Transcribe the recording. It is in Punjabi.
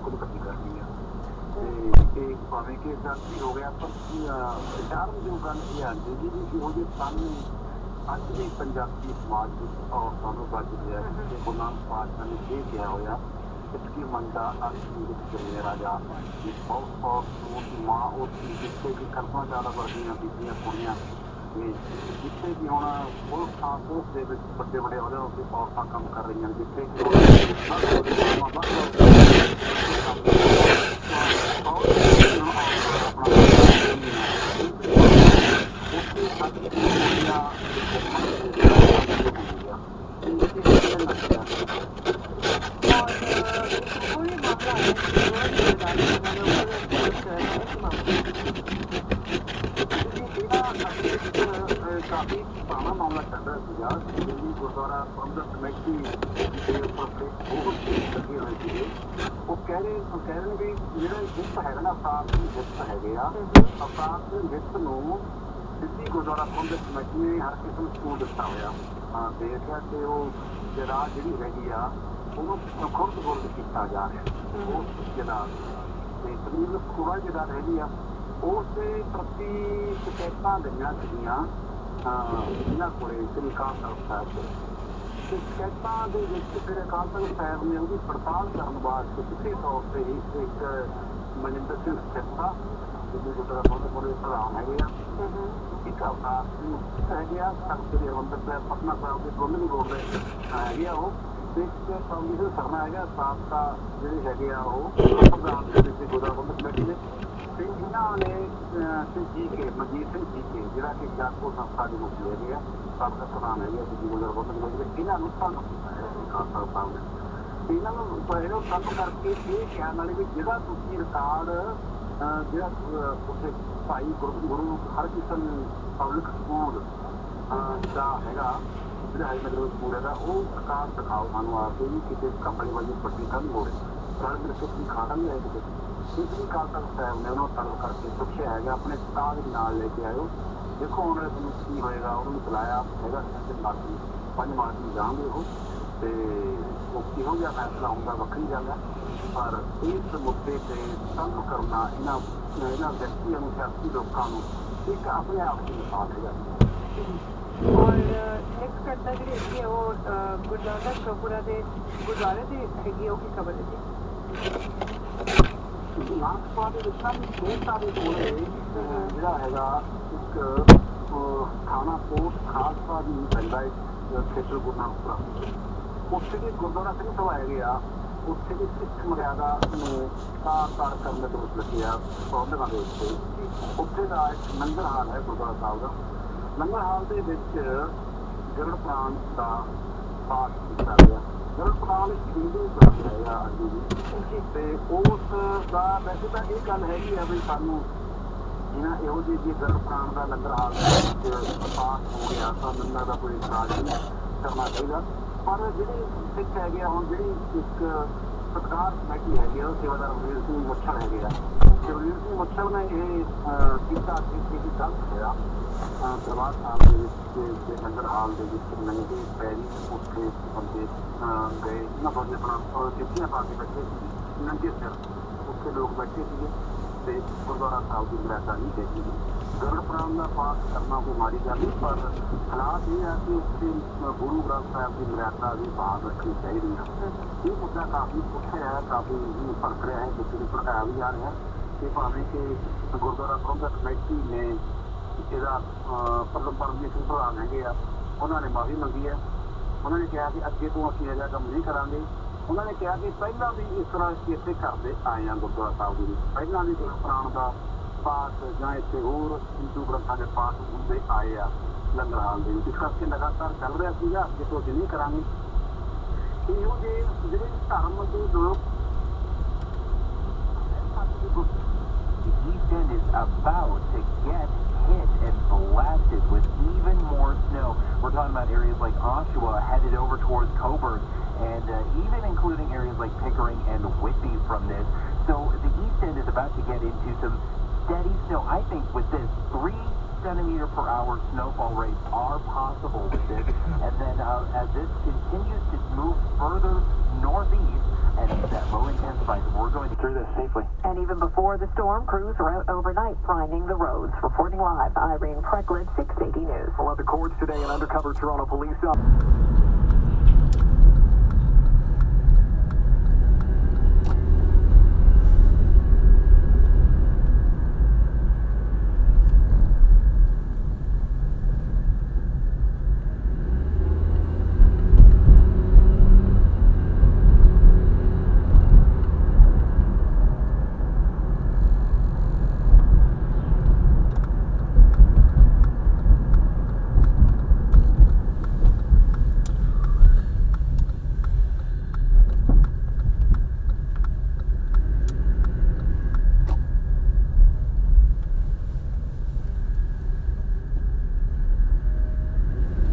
ਬਿਲਕੁਲ ਇਕੱਠੀ ਕਰਨੀ ਆ। ਤੇ ਇਹ ਭਾਵੇਂ ਕਿ ਜਾਤੀ ਹੋ ਗਿਆ, ਪਰ ਵਿਚਾਰਨਯੋਗ ਗੱਲ ਇਹ ਆਉਂਦੀ ਜੀ ਵੀ ਉਹਦੇ ਸਾਹਮਣੇ ਅੱਜ ਵੀ ਪੰਜਾਬੀ ਸਮਾਜ ਵਿੱਚ ਔਰਤਾਂ ਨੂੰ ਵੱਜ ਰਿਹਾ ਕਿ ਗੁਰੂ ਨਾਨਕ ਪਾਤਸ਼ਾਹ ਨੇ ਇਹ ਕਿਹਾ ਹੋਇਆ ਕਿ ਮੰਦਾ ਅਰਥੀ ਵਿੱਚ ਜੰਮਿਆ ਰਾਜਾ, ਬਹੁਤ ਦੀ ਮਾਂ ਉਸ ਜਿੱਥੇ ਕਿ ਕਲਪਨਾ ਚਾਵਲਾ ਵਰਗੀਆਂ ਬੀਬੀਆਂ ਕੁੜੀਆਂ ਤੇ ਜਿੱਥੇ ਕਿ ਹੁਣ ਪੁਲਿਸ ਦੇ ਵਿੱਚ ਵੱਡੇ ਵੱਡੇ ਅਹੁਦਿਆਂ ਉੱਤੇ ਔਰਤਾਂ ਕੰਮ ਕਰ ਰਹੀਆਂ ਨੇ, ਜਿੱਥੇ ਕਿ ਕਾਫੀ ਪੁਰਾਣਾ ਮਾਮਲਾ ਚੱਲ ਰਿਹਾ ਸੀਗਾ। ਦਿੱਲੀ ਗੁਰਦੁਆਰਾ ਪ੍ਰਬੰਧਕ ਕਮੇਟੀ ਦੇ ਉੱਪਰ ਬਹੁਤ ਲੱਗੇ ਹੋਏ ਸੀਗੇ। ਉਹ ਕਹਿ ਰਹੇ ਨੇ ਵੀ ਜਿਹੜਾ ਜਿੱਤ ਹੈਗਾ ਨਾ ਅਵਤਾਰ ਦੀ ਜਿੱਤ ਹੈਗੇ ਆ, ਅਵਤਾਰ ਦੀ ਜਿੱਤ ਨੂੰ ਦਿੱਲੀ ਗੁਰਦੁਆਰਾ ਪ੍ਰਬੰਧਕ ਕਮੇਟੀ ਨੇ ਹਰ ਕਿਸੇ ਨੂੰ ਸਕੂਲ ਦਿੱਤਾ ਹੋਇਆ। ਦੇਖਿਆ ਕਿ ਉਹ ਜਗ੍ਹਾ ਜਿਹੜੀ ਹੈਗੀ ਆ ਉਹਨੂੰ ਖੁਰਦ ਬੁਰਦ ਕੀਤਾ ਜਾ ਰਿਹਾ। ਉਸ ਜਗ੍ਹਾ ਤੇ ਤਕਰੀਬਨ 16 ਜਗ੍ਹਾ ਹੈਗੀ ਆ, ਉਸ ਦੇ ਪ੍ਰਤੀ ਸ਼ਿਕਾਇਤਾਂ ਗਈਆਂ ਸੀਗੀਆਂ ਇਹਨਾਂ ਕੋਲੇ ਸ੍ਰੀ ਅਕਾਲ ਤਖ਼ਤ ਸਾਹਿਬ ਦੇ। ਤੇ ਸ਼ਿਕਾਇਤਾਂ ਦੇ ਵਿੱਚ ਫਿਰ ਅਕਾਲ ਤਖ਼ਤ ਸਾਹਿਬ ਨੇ ਉਹਦੀ ਪੜਤਾਲ ਕਰਨ ਵਾਸਤੇ ਸਿੱਧੇ ਤੌਰ ਤੇ ਇੱਕ ਮਨਿੰਦਰ ਸਿੰਘ ਸਿੱਖਾ ਦਿੱਲੀ ਗੁਰਦੁਆਰਾ ਪ੍ਰਬੰਧਕ ਦੇ ਪ੍ਰਧਾਨ ਹੈਗੇ ਆ, ਇੱਕ ਅਵਤਾਰ ਸਿੰਘ ਹੈਗੇ ਆ, ਤਖ਼ਤ ਸ੍ਰੀ ਹਰਿਮੰਦਰ ਸਾਹਿਬ ਪਟਨਾ ਸਾਹਿਬ ਦੇ ਪ੍ਰਬੰਧਕ ਬੋਰਡ ਦੇ ਹੈਗੇ ਆ ਉਹ, ਤੇ ਇੱਕ ਕਮਿਸ਼ਨ ਸਰਨਾ ਹੈਗਾ ਸਾਬਕਾ ਜਿਹੜੇ ਹੈਗੇ ਆ ਉਹ ਪ੍ਰਧਾਨ ਦੇ ਦਿੱਲੀ ਗੁਰਦੁਆਰਾ ਪ੍ਰਬੰਧਕ ਕਮੇਟੀ ਦੇ। ਤੇ ਇਹਨਾਂ ਨੇ ਮਨਜੀਤ ਸਿੰਘ ਜੀ ਕੇ ਜਿਹੜਾ ਕਿ ਜਾਗੋ ਸੰਸਥਾ ਦੇ ਮੁਖੀ ਹੈਗੇ ਆ, ਸਾਬਕਾ ਪ੍ਰਧਾਨ ਹੈਗੇ ਆ ਦਿੱਲੀ ਗੁਰਦੁਆਰਾ ਪ੍ਰਬੰਧਕ ਕਮੇਟੀ ਦੇ, ਇਹਨਾਂ ਨੂੰ ਤੰਗ ਕੀਤਾ ਹੈ ਖਾਲਸਾ ਸਾਹਿਬ ਨੇ। ਇਹਨਾਂ ਨੂੰ ਇਹਨੂੰ ਤੰਗ ਕਰਕੇ ਇਹ ਕਿਹਾ ਨਾਲੇ ਵੀ ਜਿਹੜਾ ਤੁਸੀਂ ਰਿਕਾਰਡ ਜਿਹੜਾ ਉੱਥੇ ਭਾਈ ਗੁਰੂ ਹਰਕ੍ਰਿਸ਼ਨ ਪਬਲਿਕ ਸਕੂਲ ਦਾ ਹੈਗਾ, ਜਿਹੜਾ ਹਾਈਨਗਰ ਸਕੂਲ ਹੈਗਾ, ਉਹ ਰਿਕਾਰਡ ਦਿਖਾਓ ਸਾਨੂੰ ਆ ਕੇ ਵੀ ਕਿਤੇ ਕੰਪਨੀ ਵਾਲੀ ਪੱਟੀ ਤਾਂ ਨਹੀਂ ਹੋ ਰਹੀ, ਨਾਲ ਮੇਰੇ ਤੁਸੀਂ ਖਾਣਾ ਨਹੀਂ ਆਏ ਕਿਤੇ। ਇਸ ਲਈ ਅਕਾਲ ਤਖ਼ਤ ਸਾਹਿਬ ਨੇ ਉਹਨੂੰ ਤਲਬ ਕਰਕੇ ਪੁੱਛਿਆ ਹੈਗਾ ਆਪਣੇ ਕਾਗਜ਼ ਦੇ ਨਾਲ ਲੈ ਕੇ ਆਇਓ, ਦੇਖੋ ਹੁਣ ਤੁਹਾਨੂੰ ਕੀ ਹੋਏਗਾ। ਉਹਨੂੰ ਬੁਲਾਇਆ ਹੈਗਾ 5 ਮਾਰਚ ਨੂੰ ਜਾਣਗੇ ਉਹ, ਤੇ ਉਹ ਕਿਹੋ ਜਿਹਾ ਫੈਸਲਾ ਹੁੰਦਾ ਵੱਖਰੀ ਗੱਲ ਹੈ, ਪਰ ਇਸ ਮੁੱਦੇ ਤੇ ਤੰਗ ਕਰਨਾ ਇਹਨਾਂ ਵਿਅਕਤੀਆਂ ਨੂੰ, ਸਿਆਸੀ ਲੋਕਾਂ ਨੂੰ ਇੱਕ ਆਪਣੇ ਆਪ ਦੀ ਮਿਸਾਲ ਹੈਗਾ। ਔਰ ਨੈਕਸਟ ਘਟਨਾ ਜਿਹੜੀ ਹੈਗੀ ਹੈ ਉਹ ਗੁਰੂ ਨਾਨਕ ਚੌਪੁਰਾ ਦੇ ਗੁਰਦੁਆਰੇ ਦੀ ਹੈਗੀ, ਉਹ ਕੀ ਖਬਰ ਹੈ ਜੀ? ਨਾਨਕਪੁਰਾ ਦੇ ਵਿੱਚ ਨਾ ਖੇਤਾਂ ਦੇ ਕੋਲੇ ਜਿਹੜਾ ਹੈਗਾ ਇੱਕ ਥਾਣਾ ਕੋਟ ਖਾਲਸਾ ਦੀ ਪੈਂਦਾ ਖੇਤਰ ਗੁਰੂ ਨਾਨਕਪੁਰਾ, ਉੱਥੇ ਦੇ ਗੁਰਦੁਆਰਾ ਸਿੰਘ ਸਭਾ ਹੈਗੇ ਆ, ਉੱਥੇ ਦੀ ਸਿੱਖ ਮਰਿਆਦਾ ਨੂੰ ਸਾਕਾਰ ਕਰਨ ਦੇ ਵਿੱਚ ਲੱਗੇ ਆ ਪ੍ਰਬੰਧਕਾਂ ਦੇ ਉੱਤੇ। ਉੱਥੇ ਦਾ ਇੱਕ ਲੰਗਰ ਹਾਲ ਹੈ ਗੁਰਦੁਆਰਾ ਸਾਹਿਬ ਦਾ, ਲੰਗਰ ਹਾਲ ਦੇ ਵਿੱਚ ਗਰੜ ਪ੍ਰਾਣ ਦਾ ਪਾਠ ਕੀਤਾ ਗਿਆ। ਗਰੜ ਪ੍ਰਾਣ ਇੱਕ ਹਿੰਦੂ ਗ੍ਰੰਥ ਹੈਗਾ ਅੱਗੇ ਵੀ, ਤੇ ਉਸ ਦਾ ਵੈਸੇ ਤਾਂ ਇਹ ਗੱਲ ਹੈਗੀ ਆ ਵੀ ਸਾਨੂੰ ਇਹਨਾਂ ਇਹੋ ਜਿਹੀ ਗਰੜ ਪ੍ਰਾਣ ਦਾ ਲੰਗਰ ਹਾਲ ਦੇ ਵਿੱਚ ਪਾਠ ਹੋ ਗਿਆ ਤਾਂ ਮੈਨੂੰ ਦਾ ਕੋਈ ਇਤਰਾਜ਼ ਨਹੀਂ ਕਰਨਾ ਚਾਹੀਦਾ। ਪਰ ਜਿਹੜੇ ਸਿੱਖ ਹੈਗੇ ਆ, ਹੁਣ ਜਿਹੜੀ ਇੱਕ ਸਰਕਾਰ ਕਮੇਟੀ ਹੈਗੀ ਆ, ਉਹ ਸੇਵਾਦਾਰ ਰਵੀਰ ਸਿੰਘ ਮੁੱਛੜ ਹੈਗੇ ਆ, ਰਵੀਰ ਸਿੰਘ ਮੁੱਛੜ ਨੇ ਇਹ ਕੀਤਾ ਕਿ ਗਲਤ ਹੋਇਆ ਦਰਬਾਰ ਸਾਹਿਬ ਦੇ ਵਿੱਚ ਲੰਗਰ ਹਾਲ ਦੇ ਵਿੱਚ ਨੰਗੇ ਪੈਰੀ ਉੱਥੇ ਬੰਦੇ ਗਏ, ਇਹਨਾਂ ਬੰਦੇ ਆਪਣਾ ਜੁੱਤੀਆਂ ਪਾ ਕੇ ਬੈਠੇ ਸੀ, ਨੰਗੇ ਸਿਰ ਉੱਥੇ ਲੋਕ ਬੈਠੇ ਸੀਗੇ ਤੇ ਗੁਰਦੁਆਰਾ ਸਾਹਿਬ ਦੀ ਮਰਿਆਦਾ ਨਹੀਂ ਦੇਖੀ। ਗਰੜ ਪ੍ਰਾਣ ਦਾ ਪਾਠ ਕਰਨਾ ਕੋਈ ਮਾੜੀ ਗੱਲ ਨਹੀਂ, ਪਰ ਹਾਲਾਤ ਇਹ ਹੈ ਕਿ ਉੱਥੇ ਗੁਰੂ ਗ੍ਰੰਥ ਸਾਹਿਬ ਦੀ ਮਰਿਆਦਾ ਵੀ ਬਾਹਰ ਰੱਖਣੀ ਚਾਹੀਦੀ ਹੈ। ਇਹ ਮੁੱਦਾ ਕਾਫੀ ਪੁੱਛਿਆ ਹੈ, ਕਾਫੀ ਭੜਕ ਰਿਹਾ ਹੈ, ਕਿਸੇ ਨੂੰ ਭੜਕਾਇਆ ਵੀ ਜਾ ਰਿਹਾ ਕਿ ਭਾਵੇਂ ਕਿ ਗੁਰਦੁਆਰਾ ਪ੍ਰਬੰਧਕ ਕਮੇਟੀ ਨੇ ਇਹਦਾ ਪਰਮਜੀਤ ਸਿੰਘ ਪ੍ਰਧਾਨ ਹੈਗੇ ਆ, ਉਹਨਾਂ ਨੇ ਮਾਫੀ ਮੰਗੀ ਹੈ। ਉਹਨਾਂ ਨੇ ਕਿਹਾ ਕਿ ਅੱਗੇ ਤੋਂ ਅਸੀਂ ਇਹੋ ਜਿਹਾ ਕੰਮ ਨਹੀਂ ਕਰਾਂਗੇ। ਉਹਨਾਂ ਨੇ ਕਿਹਾ ਕਿ ਪਹਿਲਾਂ ਵੀ ਇਸ ਤਰ੍ਹਾਂ ਇੱਥੇ ਕਰਦੇ ਆਏ ਹਾਂ ਗੁਰਦੁਆਰਾ ਸਾਹਿਬ ਦੇ ਵਿੱਚ, ਪਹਿਲਾਂ ਵੀ ਗੁਰੂ ਪ੍ਰਾਣ ਦਾ ਪਾਠ ਜਾਂ ਇੱਥੇ ਹੋਰ ਹਿੰਦੂ ਗ੍ਰੰਥਾਂ ਦੇ ਪਾਠ ਹੁੰਦੇ ਆਏ ਆ ਲੰਗਰ ਹਾਲ ਦੇ ਵਿੱਚ, ਇਸ ਕਰਕੇ ਲਗਾਤਾਰ ਚੱਲ ਰਿਹਾ ਸੀਗਾ, ਅੱਗੇ ਤੋਂ ਅਸੀਂ ਨਹੀਂ ਕਰਾਂਗੇ। ਇਹੋ ਜਿਹੇ ਜਿਹੜੇ ਧਰਮ ਦੇ ਲੋਕ The East End is about to get hit and blasted with even more snow. We're talking about areas like Oshawa headed over towards Coburg, and even including areas like Pickering and Whitby from this. So the East End is about to get into some steady snow. I think with this 3 centimeter per hour snowfall rates are possible with this, and then as this continues to move further northeast, and that low intensifies. We're going to through this safely. And even before the storm, crews were out overnight finding the roads. Reporting live, Irene Precklid, 680 News. Well, at the courts today, an undercover Toronto police officer.